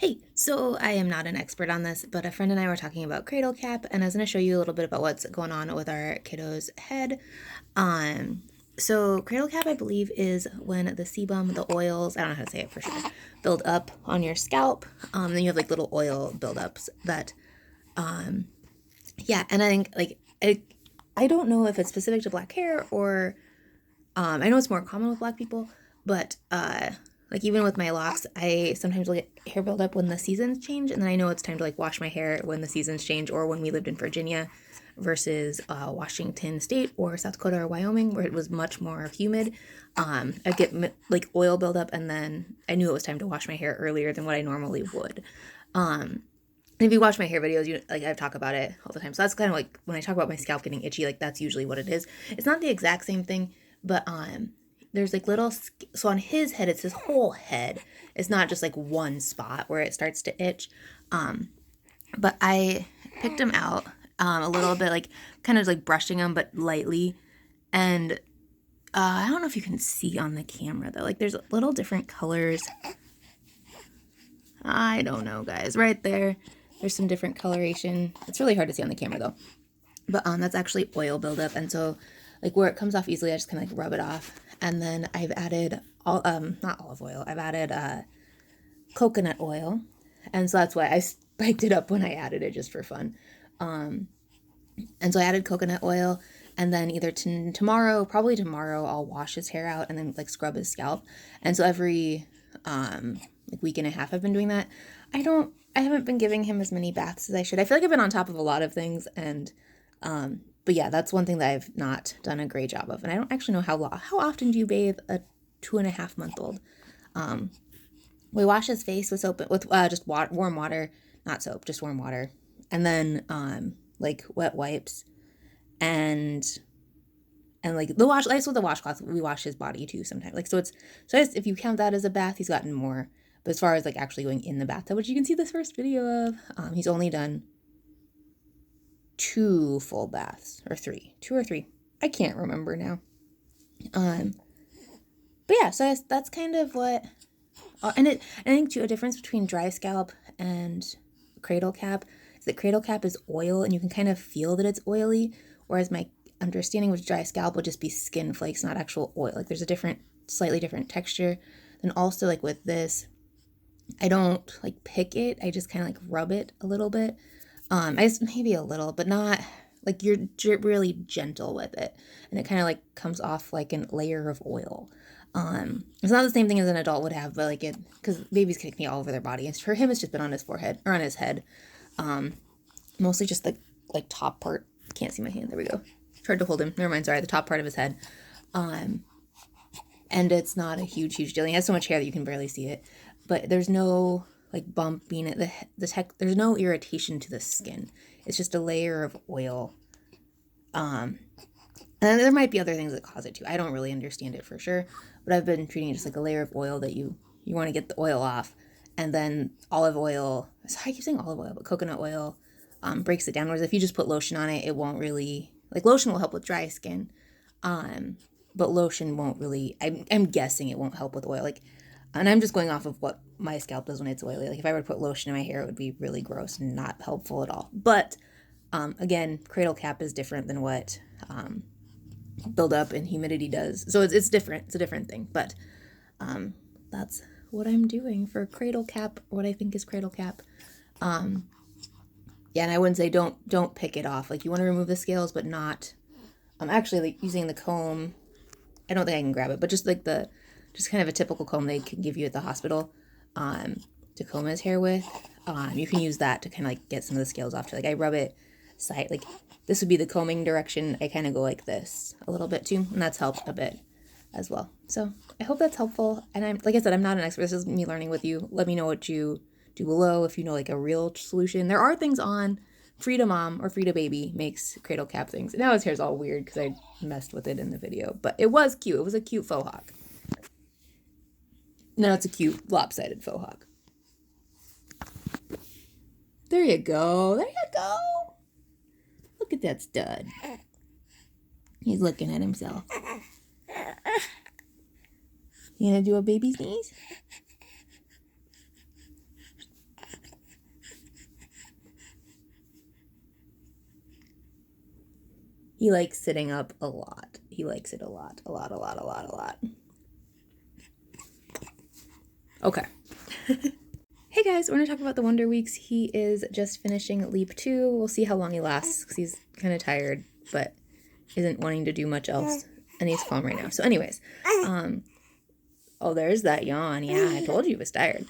Hey, so I am not an expert on this, but a friend and I were talking about cradle cap, and I was going to show you a little bit about what's going on with our kiddo's head. Um, so cradle cap, I believe, is when the sebum, the oils, I don't know how to say it for sure, build up on your scalp. Then you have like little oil buildups that, yeah, and I think I don't know if it's specific to black hair or I know it's more common with black people, but like even with my locks, I sometimes will get hair buildup when the seasons change, and then I know it's time to like wash my hair when the seasons change, or when we lived in Virginia versus Washington State or South Dakota or Wyoming, where it was much more humid. I get like oil buildup, and then I knew it was time to wash my hair earlier than what I normally would. If you watch my hair videos, you like I talk about it all the time. So that's kind of like when I talk about my scalp getting itchy, like that's usually what it is. It's not the exact same thing, but there's like little so on his head it's his whole head. It's not just like one spot where it starts to itch. But I picked him out a little bit, like kind of like brushing him, but lightly. And I don't know if you can see on the camera though. Like there's little different colors. I don't know, guys. Right there, there's some different coloration. It's really hard to see on the camera though. But that's actually oil buildup, and so like where it comes off easily, I just kind of like rub it off, and then I've added all not olive oil. I've added coconut oil, and so that's why I spiked it up when I added it just for fun. And so I added coconut oil, and then either probably tomorrow, I'll wash his hair out and then like scrub his scalp. And so every like week and a half I've been doing that. I haven't been giving him as many baths as I should. I feel like I've been on top of a lot of things, and but yeah, that's one thing that I've not done a great job of. And I don't actually know how often do you bathe a 2.5 month old? We wash his face with soap with just warm water, not soap, just warm water, and then like wet wipes, and like the wash. Like with the washcloth, we wash his body too sometimes. Like so if you count that as a bath, he's gotten more. But as far as like actually going in the bathtub, which you can see this first video of, he's only done 2 full baths or 3, 2 or 3. I can't remember now. But yeah, so that's kind of what. I think too, a difference between dry scalp and cradle cap is that cradle cap is oil, and you can kind of feel that it's oily, whereas my understanding with dry scalp would just be skin flakes, not actual oil. Like there's a slightly different texture. And also like with this, I don't like pick it. I just kind of like rub it a little bit. Maybe a little, but not like you're really gentle with it, and it kind of like comes off like a layer of oil. It's not the same thing as an adult would have, but like because babies can me all over their body. And for him, it's just been on his forehead or on his head, mostly just the like top part. Can't see my hand. There we go. Tried to hold him. Never mind. Sorry, the top part of his head. And it's not a huge deal. He has so much hair that you can barely see it, but there's no like bumping at there's no irritation to the skin. It's just a layer of oil. And there might be other things that cause it too. I don't really understand it for sure, but I've been treating it just like a layer of oil that you want to get the oil off, and then olive oil. Sorry, I keep saying olive oil, but coconut oil breaks it down. Whereas if you just put lotion on it, it won't really like lotion will help with dry skin, but lotion won't really. I'm guessing it won't help with oil. Like, and I'm just going off of what my scalp does when it's oily. Like if I were to put lotion in my hair, it would be really gross and not helpful at all. But again, cradle cap is different than what buildup and humidity does. So it's different. It's a different thing. But that's what I'm doing for cradle cap, what I think is cradle cap. Yeah, and I wouldn't say don't pick it off. Like you want to remove the scales, but not actually like using the comb. I don't think I can grab it, but just like just kind of a typical comb they can give you at the hospital to comb his hair with. You can use that to kind of like get some of the scales off too. Like I rub it side, like this would be the combing direction. I kind of go like this a little bit too, and that's helped a bit as well. So I hope that's helpful. And I'm like I said, I'm not an expert. This is me learning with you. Let me know what you do below if you know like a real solution. There are things on Frida Mom or Frida Baby makes cradle cap things. Now his hair's all weird because I messed with it in the video, but it was cute. It was a cute faux hawk. Now it's a cute lopsided faux hawk. There you go. There you go. Look at that stud. He's looking at himself. You gonna do a baby sneeze? He likes sitting up a lot. He likes it a lot. Okay. Hey guys, we're going to talk about the Wonder Weeks. He is just finishing Leap 2. We'll see how long he lasts because he's kind of tired, but isn't wanting to do much else. And he's calm right now. So anyways, oh, there's that yawn. Yeah, I told you he was tired.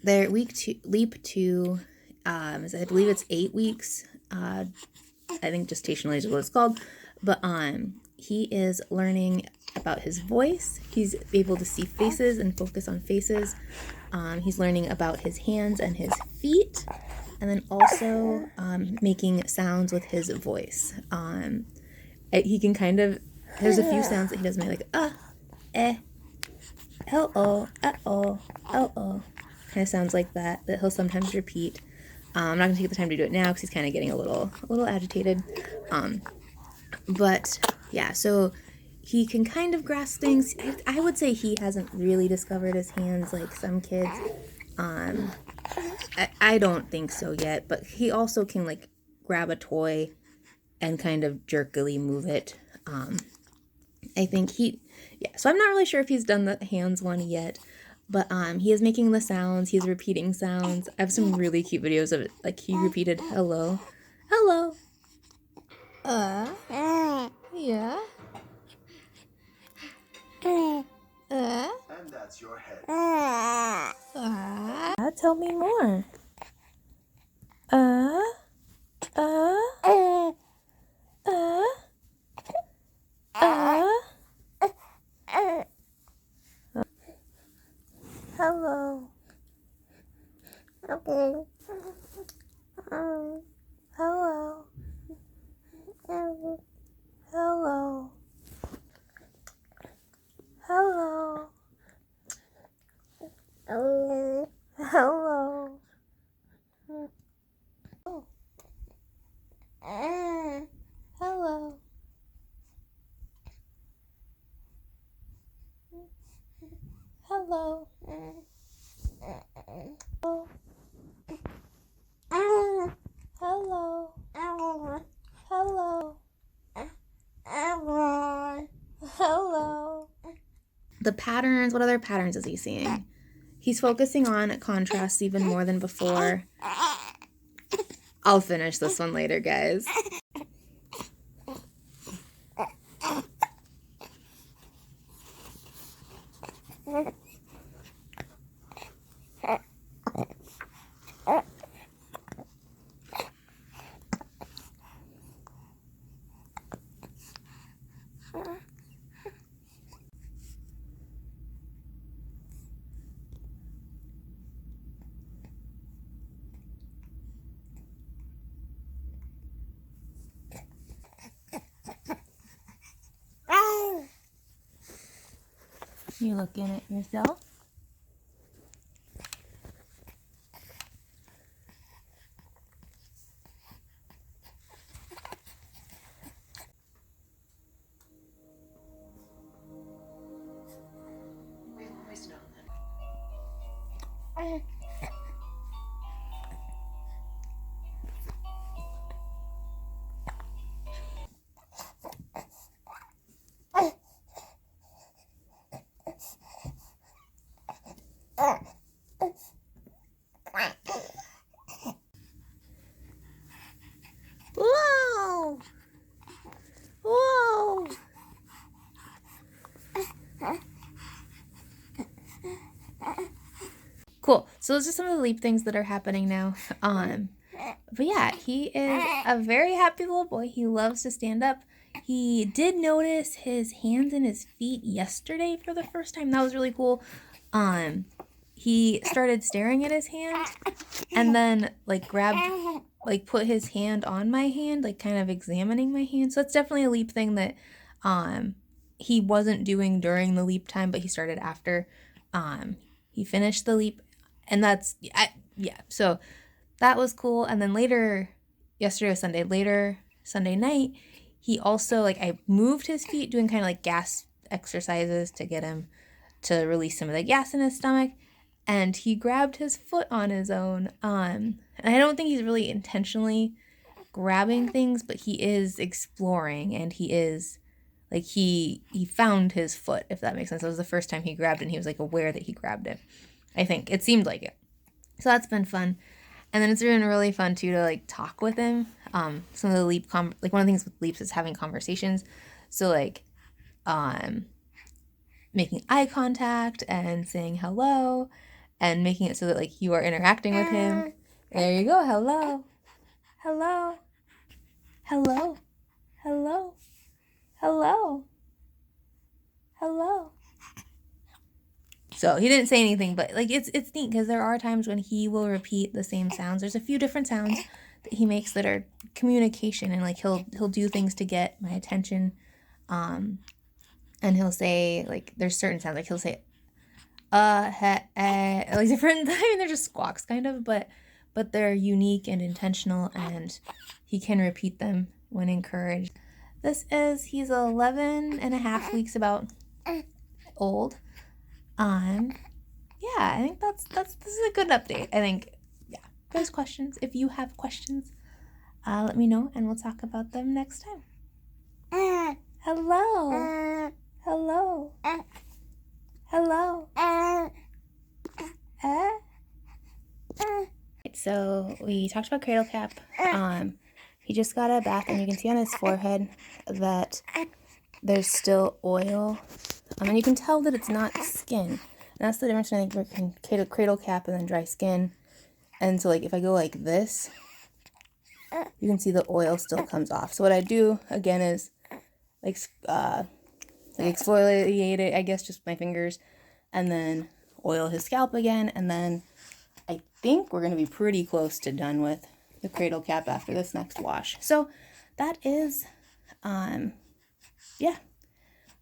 Leap 2, is, I believe it's 8 weeks. I think gestational age is what it's called. But he is learning about his voice. He's able to see faces and focus on faces. He's learning about his hands and his feet, and then also making sounds with his voice. He can kind of, there's a few sounds that he does make, like eh, hello, oh, kind of sounds like that he'll sometimes repeat. I'm not gonna take the time to do it now because he's kind of getting a little agitated. But yeah, so he can kind of grasp things. I would say he hasn't really discovered his hands like some kids. I don't think so yet, but he also can like grab a toy and kind of jerkily move it. I think so I'm not really sure if he's done the hands one yet, but he is making the sounds, he's repeating sounds. I have some really cute videos of it, like he repeated hello, yeah. And that's your head. Tell me more. Hello. Hello. Hello. Hello. Hello. Hello. Hello. Hello. Hello. Hello. Hello. Hello. The patterns, what other patterns is he seeing? He's focusing on contrasts even more than before. I'll finish this one later, guys. You looking at yourself? We've always known that. Whoa! Whoa! Cool. So those are some of the leap things that are happening now. But yeah, he is a very happy little boy. He loves to stand up. He did notice his hands and his feet yesterday for the first time. That was really cool. He started staring at his hand and then like put his hand on my hand, like kind of examining my hand. So it's definitely a leap thing that he wasn't doing during the leap time, but he started after he finished the leap. And that's, yeah, so that was cool. And then later Sunday night, he also, like, I moved his feet doing kind of like gas exercises to get him to release some of the gas in his stomach. And he grabbed his foot on his own. And I don't think he's really intentionally grabbing things, but he is exploring, and he is like he found his foot, if that makes sense. It was the first time he grabbed it, and he was like aware that he grabbed it. I think it seemed like it. So that's been fun. And then it's been really fun too to like talk with him. Some of the leap like one of the things with leaps is having conversations. So like making eye contact and saying hello and making it so that like you are interacting with him. There you go. Hello. Hello. Hello. Hello. Hello. Hello. So he didn't say anything, but like it's neat because there are times when he will repeat the same sounds. There's a few different sounds that he makes that are communication, and like he'll do things to get my attention. And he'll say like there's certain sounds like he'll say like different. I mean they're just squawks kind of, but they're unique and intentional, and he can repeat them when encouraged. He's 11 and a half weeks about old. Yeah, I think this is a good update. I think, yeah, there's questions. If you have questions, let me know and we'll talk about them next time. Hello. Hello. Hello. So we talked about Cradle Cap. He just got a bath, and you can see on his forehead that there's still oil. And you can tell that it's not skin. And that's the difference, I think, between Cradle Cap and then dry skin. And so, like, if I go like this, you can see the oil still comes off. So what I do, again, is, like exfoliate it, I guess, just with my fingers. And then oil his scalp again. And then I think we're going to be pretty close to done with the Cradle Cap after this next wash. So that is, yeah,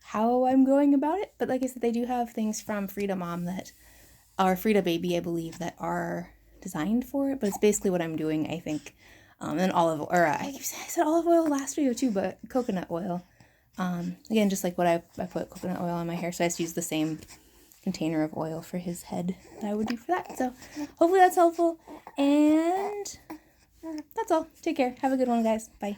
how I'm going about it. But like I said, they do have things from Frida Mom that are Frida Baby, I believe, that are designed for it. But it's basically what I'm doing, I think. And olive oil, or I said olive oil last video too, but coconut oil. Again, just like what I put coconut oil on my hair, so I just use the same container of oil for his head that I would do for that. So hopefully that's helpful. And that's all. Take care. Have a good one, guys. Bye.